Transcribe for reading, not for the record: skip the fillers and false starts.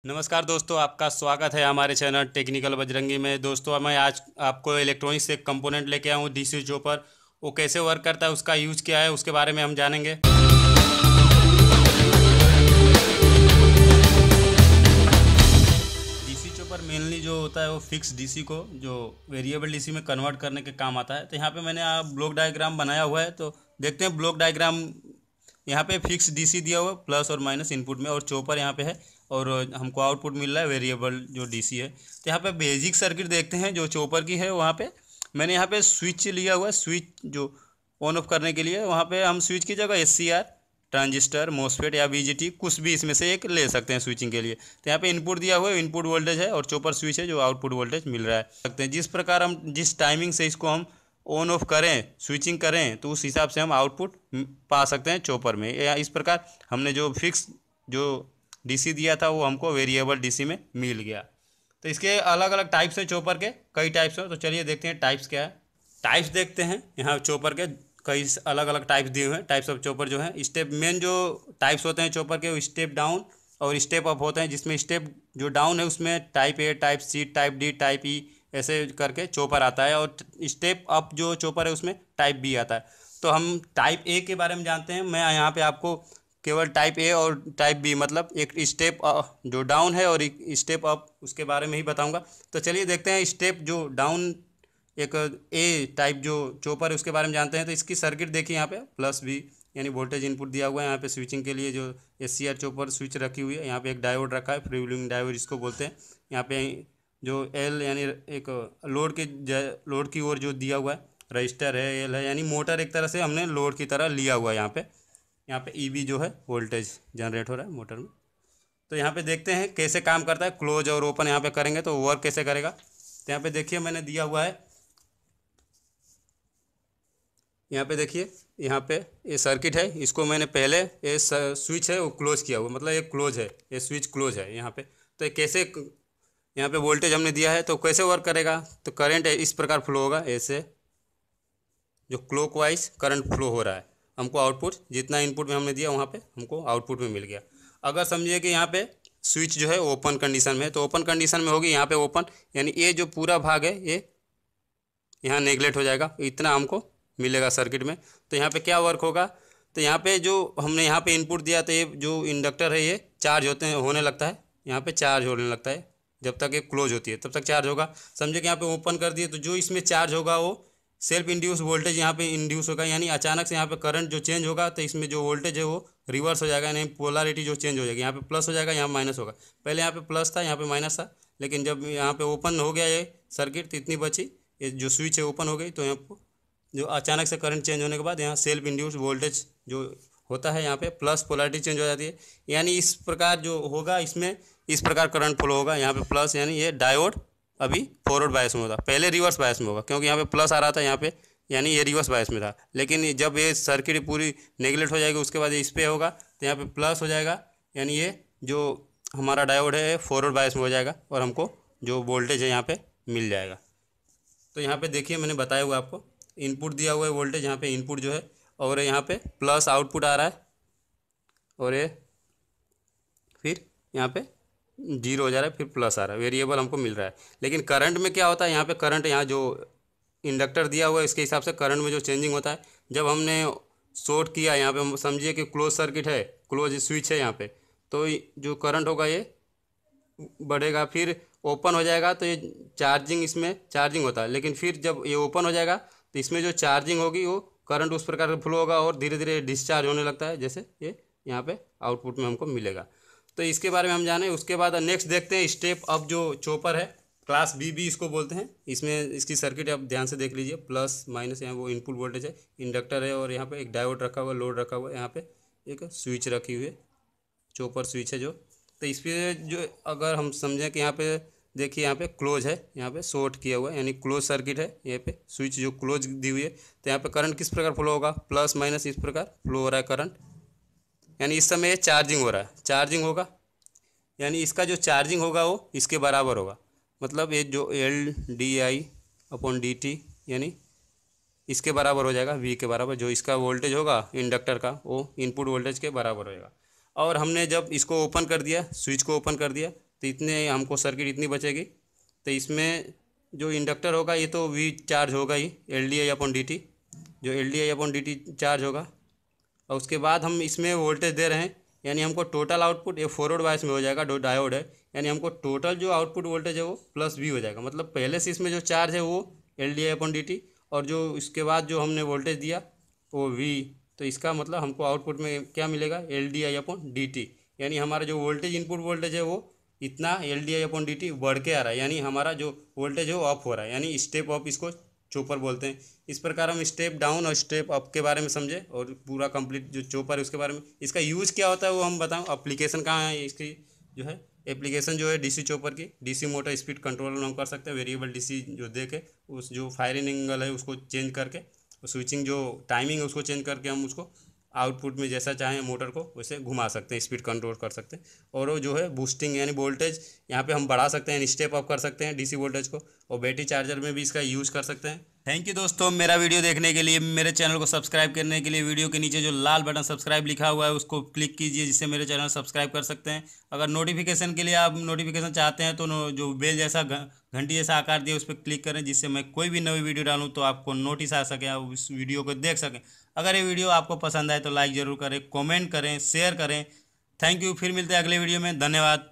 नमस्कार दोस्तों, आपका स्वागत है हमारे चैनल टेक्निकल बजरंगी में। दोस्तों, मैं आज आपको इलेक्ट्रॉनिक्स से एक कंपोनेंट लेके आया हूँ, डीसी चॉपर। वो कैसे वर्क करता है, उसका यूज क्या है, उसके बारे में हम जानेंगे। डीसी चॉपर मेनली जो होता है वो फिक्स डीसी को जो वेरिएबल डीसी में कन्वर्ट करने के काम आता है। तो यहाँ पे मैंने ब्लॉक डायग्राम बनाया हुआ है, तो देखते हैं ब्लॉक डायग्राम। यहाँ पे फिक्स डीसी दिया हुआ है, प्लस और माइनस इनपुट में, और चॉपर यहाँ पे है, और हमको आउटपुट मिल रहा है वेरिएबल जो डीसी है। तो यहाँ पे बेसिक सर्किट देखते हैं जो चॉपर की है। वहाँ पे मैंने यहाँ पे स्विच लिया हुआ है, स्विच जो ऑन ऑफ करने के लिए। वहाँ पे हम स्विच की जगह एससीआर, ट्रांजिस्टर, मॉसफेट या बीजीटी कुछ भी इसमें से एक ले सकते हैं स्विचिंग के लिए। तो यहाँ पे इनपुट दिया हुआ है, इनपुट वोल्टेज है, और चॉपर स्विच है जो आउटपुट वोल्टेज मिल रहा है। सकते हैं जिस प्रकार हम जिस टाइमिंग से इसको हम ऑन ऑफ करें, स्विचिंग करें, तो उस हिसाब से हम आउटपुट पा सकते हैं चॉपर में। या इस प्रकार हमने जो फिक्स जो डीसी दिया था वो हमको वेरिएबल डीसी में मिल गया। तो इसके अलग अलग टाइप्स हैं चॉपर के, कई टाइप्स हैं। तो चलिए देखते हैं टाइप्स क्या है। टाइप्स देखते हैं यहाँ चॉपर के, कई अलग अलग टाइप्स दिए हुए हैं। टाइप्स ऑफ चॉपर जो है, स्टेप मेन जो टाइप्स होते हैं चॉपर के, वो स्टेप डाउन और स्टेप अप होते हैं। जिसमें स्टेप जो डाउन है उसमें type A, type C, type D, type E ऐसे करके चॉपर आता है, और स्टेप अप जो चॉपर है उसमें टाइप बी आता है। तो हम टाइप ए के बारे में जानते हैं। मैं यहाँ पे आपको केवल टाइप ए और टाइप बी, मतलब एक स्टेप जो डाउन है और एक स्टेप अप, उसके बारे में ही बताऊंगा। तो चलिए देखते हैं स्टेप जो डाउन, एक ए टाइप जो चॉपर है उसके बारे में जानते हैं। तो इसकी सर्किट देखिए, यहाँ पे प्लस बी यानी वोल्टेज इनपुट दिया हुआ है। यहाँ पे स्विचिंग के लिए जो एससीआर चॉपर स्विच रखी हुई है। यहाँ पे एक डायोड रखा है, फ्रीव्हीलिंग डायोड इसको बोलते हैं। यहाँ पे जो एल यानी एक लोड की ओर जो दिया हुआ है रजिस्टर है, एल है, यानी मोटर एक तरह से हमने लोड की तरह लिया हुआ है। यहाँ पे ईबी जो है वोल्टेज जनरेट हो रहा है मोटर में। तो यहाँ पे देखते हैं कैसे काम करता है। क्लोज और ओपन यहाँ पे करेंगे तो वर्क कैसे करेगा। तो यहाँ पे देखिए मैंने दिया हुआ है, यहाँ पे देखिए, यहाँ पे ये सर्किट है। इसको मैंने पहले ये स्विच है वो क्लोज किया हुआ, मतलब ये क्लोज है, ये स्विच क्लोज है यहाँ पे। तो ये कैसे, यहाँ पे वोल्टेज हमने दिया है तो कैसे वर्क करेगा। तो करंट इस प्रकार फ्लो होगा, ऐसे जो क्लॉकवाइज करंट फ्लो हो रहा है। हमको आउटपुट जितना इनपुट में हमने दिया वहाँ पे हमको आउटपुट में मिल गया। अगर समझिए कि यहाँ पे स्विच जो है ओपन कंडीशन में है, तो ओपन कंडीशन में होगी यहाँ पे ओपन, यानी ये जो पूरा भाग है ये यहाँ नेगलेक्ट हो जाएगा, इतना हमको मिलेगा सर्किट में। तो यहाँ पे क्या वर्क होगा, तो यहाँ पे जो हमने यहाँ पे इनपुट दिया, तो ये जो इंडक्टर है ये चार्ज होने लगता है। यहाँ पे चार्ज होने लगता है, जब तक ये क्लोज होती है तब तक चार्ज होगा। समझे कि यहाँ पे ओपन कर दिए तो जो इसमें चार्ज होगा वो सेल्फ इंड्यूस वोल्टेज यहाँ पे इंड्यूस होगा, यानी अचानक से यहाँ पे करंट जो चेंज होगा तो इसमें जो वोल्टेज है वो रिवर्स हो जाएगा, यानी पोलैरिटी जो चेंज हो जाएगी। यहाँ पे प्लस हो जाएगा, यहाँ माइनस होगा। पहले यहाँ पे प्लस था, यहाँ पे माइनस था, लेकिन जब यहाँ पे ओपन हो गया ये सर्किट तो इतनी बची, ये जो स्विच है ओपन हो गई, तो यहाँ जो अचानक से करंट चेंज होने के बाद यहाँ सेल्फ इंड्यूस वोल्टेज जो होता है यहाँ पे प्लस पोलैरिटी चेंज हो जाती है। यानी इस प्रकार जो होगा इसमें इस प्रकार करंट फ्लो होगा। यहाँ पे प्लस यानी ये डायोड अभी फॉरवर्ड बायस में होता, पहले रिवर्स बायस में होगा, क्योंकि यहाँ पे प्लस आ रहा था यहाँ पे, यानी ये रिवर्स बायस में था। लेकिन जब ये सर्किट पूरी नेगलेक्ट हो जाएगी उसके बाद इस पर होगा तो यहाँ पे प्लस हो जाएगा, यानी ये जो हमारा डायोड है फॉरवर्ड बायस में हो जाएगा और हमको जो वोल्टेज है यहाँ पे मिल जाएगा। तो यहाँ पे देखिए मैंने बताया हुआ आपको, इनपुट दिया हुआ है वोल्टेज, यहाँ पे इनपुट जो है, और यहाँ पे प्लस आउटपुट आ रहा है, और ये फिर यहाँ पे जीरो हो जा रहा है, फिर प्लस आ रहा है, वेरिएबल हमको मिल रहा है। लेकिन करंट में क्या होता है, यहाँ पे करंट, यहाँ जो इंडक्टर दिया हुआ है इसके हिसाब से करंट में जो चेंजिंग होता है, जब हमने शॉर्ट किया, यहाँ पे समझिए कि क्लोज सर्किट है, क्लोज स्विच है यहाँ पे, तो जो करंट होगा ये बढ़ेगा, फिर ओपन हो जाएगा तो ये चार्जिंग, इसमें चार्जिंग होता है। लेकिन फिर जब ये ओपन हो जाएगा तो इसमें जो चार्जिंग होगी वो करंट उस प्रकार का फ्लो होगा और धीरे धीरे डिस्चार्ज होने लगता है, जैसे ये यहाँ पे आउटपुट में हमको मिलेगा। तो इसके बारे में हम जाने। उसके बाद नेक्स्ट देखते हैं स्टेप अप जो चॉपर है, क्लास बी भी इसको बोलते हैं। इसमें इसकी सर्किट आप ध्यान से देख लीजिए, प्लस माइनस यहाँ वो इनपुट वोल्टेज है, इंडक्टर है, और यहाँ पे एक डायोड रखा हुआ है, लोड रखा हुआ है, यहाँ पे एक स्विच रखी हुई है, चॉपर स्विच है जो। तो इस पर जो अगर हम समझें कि यहाँ पे देखिए, यहाँ पे क्लोज है, यहाँ पे शॉर्ट किया हुआ है, यानी क्लोज सर्किट है, यहाँ पे स्विच जो क्लोज दी हुई है। तो यहाँ पे करंट किस प्रकार फ्लो होगा, प्लस माइनस इस प्रकार फ्लो हो रहा है करंट, यानी इस समय ये चार्जिंग हो रहा है, चार्जिंग होगा, यानी इसका जो चार्जिंग होगा वो इसके बराबर होगा। मतलब ये जो L D I upon D T, यानी इसके बराबर हो जाएगा, वी के बराबर। जो इसका वोल्टेज होगा इंडक्टर का वो इनपुट वोल्टेज के बराबर होएगा। और हमने जब इसको ओपन कर दिया, स्विच को ओपन कर दिया, तो इतने हमको सर्किट इतनी बचेगी। तो इसमें जो इंडक्टर होगा ये तो वी चार्ज होगा ही, LdI/dt, जो LdI/dt चार्ज होगा। और उसके बाद हम इसमें वोल्टेज दे रहे हैं, यानी हमको टोटल आउटपुट ये फॉरवर्ड बायस में हो जाएगा, डायोड है, यानी हमको टोटल जो आउटपुट वोल्टेज है वो प्लस V हो जाएगा। मतलब पहले से इसमें जो चार्ज है वो LdI/dt, और जो इसके बाद जो हमने वोल्टेज दिया वो V। तो इसका मतलब हमको आउटपुट में क्या मिलेगा, LdI/dt, यानी हमारा जो वोल्टेज इनपुट वोल्टेज है वो इतना LdI/dt बढ़ के आ रहा है, यानी हमारा जो वोल्टेज है वो ऑफ हो रहा है, यानी स्टेप ऑफ इसको चोपर बोलते हैं। इस प्रकार हम स्टेप डाउन और स्टेप अप के बारे में समझे, और पूरा कंप्लीट जो चोपर है उसके बारे में, इसका यूज़ क्या होता है वो हम बताऊँ। एप्लीकेशन कहाँ है इसकी, जो है एप्लीकेशन जो है डीसी चोपर की, डीसी मोटर स्पीड कंट्रोल में हम कर सकते हैं। वेरिएबल डीसी जो दे के उस जो फायरिंग एंगल है उसको चेंज करके, स्विचिंग जो टाइमिंग है उसको चेंज करके हम उसको आउटपुट में जैसा चाहें मोटर को वैसे घुमा सकते हैं, स्पीड कंट्रोल कर सकते हैं। और वो जो है बूस्टिंग यानी वोल्टेज यहाँ पे हम बढ़ा सकते हैं, स्टेप अप कर सकते हैं डीसी वोल्टेज को, और बैटरी चार्जर में भी इसका यूज़ कर सकते हैं। थैंक यू दोस्तों, मेरा वीडियो देखने के लिए, मेरे चैनल को सब्सक्राइब करने के लिए वीडियो के नीचे जो लाल बटन सब्सक्राइब लिखा हुआ है उसको क्लिक कीजिए, जिससे मेरे चैनल सब्सक्राइब कर सकते हैं। अगर नोटिफिकेशन के लिए आप नोटिफिकेशन चाहते हैं तो जो बेल जैसा घंटी जैसा आकार दिया उस पर क्लिक करें, जिससे मैं कोई भी नई वीडियो डालूँ तो आपको नोटिस आ सके, आप उस वीडियो को देख सकें। अगर ये वीडियो आपको पसंद आए तो लाइक ज़रूर करें, कमेंट करें, शेयर करें। थैंक यू, फिर मिलते हैं अगले वीडियो में। धन्यवाद।